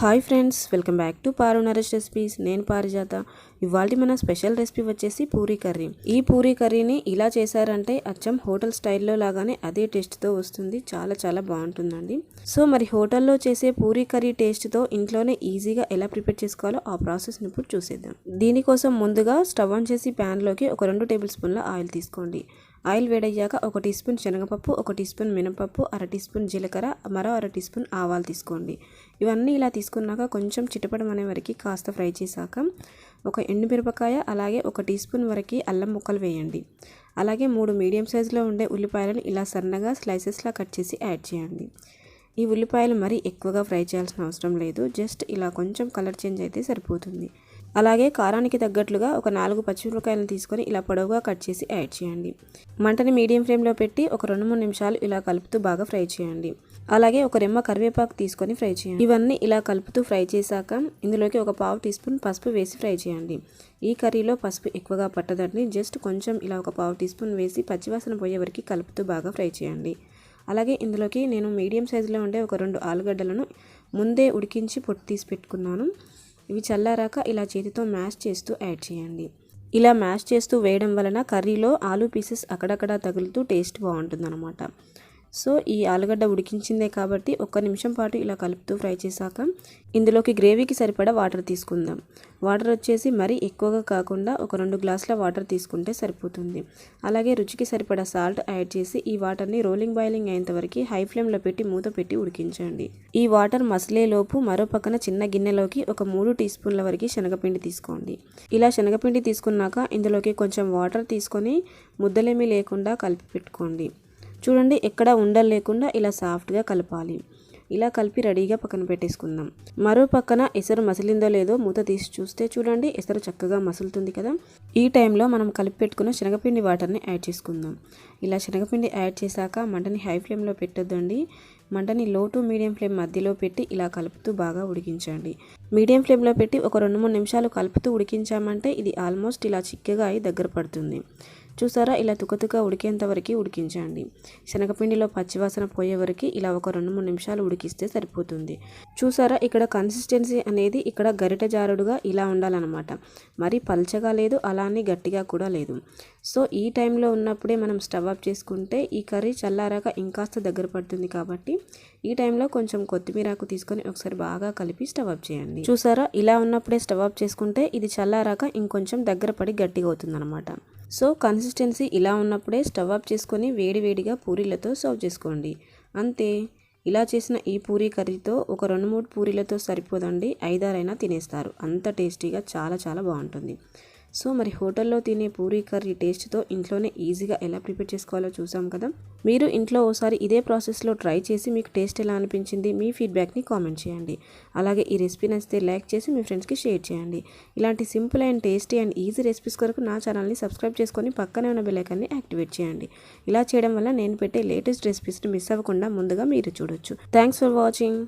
Hi friends, welcome back to Paru Naresh recipes. నేను పారిజాత. ఇవాళ మన స్పెషల్ రెసిపీ వచ్చేసి పూరీ కర్రీ. ఈ పూరీ కర్రీని ఇలా చేశారంటే అచ్చం హోటల్ స్టైల్లో లాగానే అదే టేస్ట్తో వస్తుంది. చాలా చాలా బాగుంటుందండి. సో మరి హోటల్లో చేసే పూరీ కర్రీ టేస్ట్తో ఇంట్లోనే ఈజీగా ఎలా ప్రిపేర్ చేసుకోవాలో ఆ ప్రాసెస్ని ఇప్పుడు చూసేద్దాం. దీనికోసం ముందుగా స్టవ్ ఆన్ చేసి ప్యాన్లోకి ఒక 2 టేబుల్ స్పూన్ల ఆయిల్ తీసుకోండి. ఆయిల్ వేడయ్యాక 1 టీ స్పూన్ శనగపప్పు, 1 టీ స్పూన్ మినపప్పు, 1/2 టీ స్పూన్ జీలకర్ర, మరో 1/2 టీ స్పూన్ ఆవాలు తీసుకోండి. ఇవన్నీ ఇలా తీసుకున్నాక కొంచెం చిటపడమనే వరకు కాస్త ఫ్రై చేశాక ఒక ఎండుమిరపకాయ, అలాగే 1 టీ స్పూన్ వరకు అల్లం ముక్కలు వేయండి. అలాగే 3 మీడియం సైజులో ఉండే ఉల్లిపాయలను ఇలా సన్నగా స్లైసెస్లా కట్ చేసి యాడ్ చేయండి. ఈ ఉల్లిపాయలు మరీ ఎక్కువగా ఫ్రై చేయాల్సిన అవసరం లేదు, జస్ట్ ఇలా కొంచెం కలర్ చేంజ్ అయితే సరిపోతుంది. అలాగే కారానికి తగ్గట్లుగా ఒక 4 పచ్చిమిరపకాయలను తీసుకొని ఇలా పొడవుగా కట్ చేసి యాడ్ చేయండి. మంటని మీడియం ఫ్లేమ్లో పెట్టి ఒక 2-3 నిమిషాలు ఇలా కలుపుతూ బాగా ఫ్రై చేయండి. అలాగే ఒక రెమ్మ కరివేపాకు తీసుకొని ఫ్రై చేయండి. ఇవన్నీ ఇలా కలుపుతూ ఫ్రై చేశాక ఇందులోకి ఒక 1/2 టీ స్పూన్ పసుపు వేసి ఫ్రై చేయండి. ఈ కర్రీలో పసుపు ఎక్కువగా పట్టదండి, జస్ట్ కొంచెం ఇలా ఒక 1/2 టీ స్పూన్ వేసి పచ్చివాసన పోయే వరకు కలుపుతూ బాగా ఫ్రై చేయండి. అలాగే ఇందులోకి నేను మీడియం సైజులో ఉండే ఒక 2 ఆలుగడ్డలను ముందే ఉడికించి పొట్టు తీసి పెట్టుకున్నాను. ఇవి చల్లారాక ఇలా చేతితో మ్యాష్ చేస్తూ యాడ్ చేయండి. ఇలా మ్యాష్ చేస్తూ వేయడం వలన కర్రీలో ఆలు పీసెస్ అక్కడక్కడ తగులుతూ టేస్ట్ బాగుంటుందన్నమాట. సో ఈ ఆలుగడ్డ ఉడికించిందే కాబట్టి 1 నిమిషం పాటు ఇలా కలుపుతూ ఫ్రై చేశాక ఇందులోకి గ్రేవీకి సరిపడా వాటర్ తీసుకుందాం. వాటర్ వచ్చేసి మరీ ఎక్కువగా కాకుండా ఒక 2 గ్లాసుల వాటర్ తీసుకుంటే సరిపోతుంది. అలాగే రుచికి సరిపడా సాల్ట్ యాడ్ చేసి ఈ వాటర్ని రోలింగ్ బాయిలింగ్ అయ్యేంత వరకు హై ఫ్లేమ్లో పెట్టి మూత పెట్టి ఉడికించండి. ఈ వాటర్ మసలేలోపు మరో పక్కన చిన్న గిన్నెలోకి ఒక 3 టీ స్పూన్ల వరకు శనగపిండి తీసుకోండి. ఇలా శనగపిండి తీసుకున్నాక ఇందులోకి కొంచెం వాటర్ తీసుకొని ముద్దలేమీ లేకుండా కలిపి పెట్టుకోండి. చూడండి, ఎక్కడ ఉండలు లేకుండా ఇలా సాఫ్ట్గా కలపాలి. ఇలా కలిపి రెడీగా పక్కన పెట్టేసుకుందాం. మరో పక్కన ఎసరు మసిలిందో లేదో మూత తీసి చూస్తే చూడండి, ఎసరు చక్కగా మసులుతుంది కదా. ఈ టైంలో మనం కలిపి పెట్టుకున్న శనగపిండి వాటర్ని యాడ్ చేసుకుందాం. ఇలా శనగపిండి యాడ్ చేశాక మంటని హై ఫ్లేమ్లో పెట్టొద్దండి, మంటని లో టు మీడియం ఫ్లేమ్ మధ్యలో పెట్టి ఇలా కలుపుతూ బాగా ఉడికించండి. మీడియం ఫ్లేమ్లో పెట్టి ఒక 2-3 నిమిషాలు కలుపుతూ ఉడికించామంటే ఇది ఆల్మోస్ట్ ఇలా చిక్కగా అయి దగ్గర పడుతుంది. చూసారా, ఇలా తుకతుక ఉడికేంత వరకు ఉడికించండి. శనగపిండిలో పచ్చివాసన పోయే వరకు ఇలా ఒక 2-3 నిమిషాలు ఉడికిస్తే సరిపోతుంది. చూసారా, ఇక్కడ కన్సిస్టెన్సీ అనేది ఇక్కడ గరిటె జారుడుగా ఇలా ఉండాలన్నమాట. మరి పల్చగా లేదు, అలానే గట్టిగా కూడా లేదు. సో ఈ టైంలో ఉన్నప్పుడే మనం స్టవ్ ఆఫ్ చేసుకుంటే ఈ కర్రీ చల్లారాక ఇంకాస్త దగ్గర పడుతుంది. కాబట్టి ఈ టైంలో కొంచెం కొత్తిమీరాకు తీసుకొని ఒకసారి బాగా కలిపి స్టవ్ ఆఫ్ చేయండి. చూసారా, ఇలా ఉన్నప్పుడే స్టవ్ ఆఫ్ చేసుకుంటే ఇది చల్లారాక ఇంకొంచెం దగ్గర పడి గట్టిగా అవుతుందన్నమాట. సో కన్సిస్టెన్సీ ఇలా ఉన్నప్పుడే స్టవ్ ఆఫ్ చేసుకొని వేడివేడిగా పూరీలతో సర్వ్ చేసుకోండి. అంతే. ఇలా చేసిన ఈ పూరీ కర్రీతో ఒక 2-3 పూరీలతో సరిపోదండి, 5-6 తినేస్తారు. అంత టేస్టీగా చాలా చాలా బాగుంటుంది. సో మరి హోటల్లో తినే పూరీ కర్రీ టేస్ట్తో ఇంట్లోనే ఈజీగా ఎలా ప్రిపేర్ చేసుకోవాలో చూసాం కదా. మీరు ఇంట్లో ఓసారి ఇదే ప్రాసెస్లో ట్రై చేసి మీకు టేస్ట్ ఎలా అనిపించింది మీ ఫీడ్బ్యాక్ని కామెంట్ చేయండి. అలాగే ఈ రెసిపీ నచ్చితే లైక్ చేసి మీ ఫ్రెండ్స్కి షేర్ చేయండి. ఇలాంటి simple and tasty and easy recipes కొరకు నా ఛానల్ని సబ్స్క్రైబ్ చేసుకొని పక్కనే ఉన్న బెల్ ఐకాన్ని యాక్టివేట్ చేయండి. ఇలా చేయడం వల్ల నేను పెట్టే లేటెస్ట్ రెసిపీస్ని మిస్ అవ్వకుండా ముందుగా మీరు చూడొచ్చు. Thanks for watching.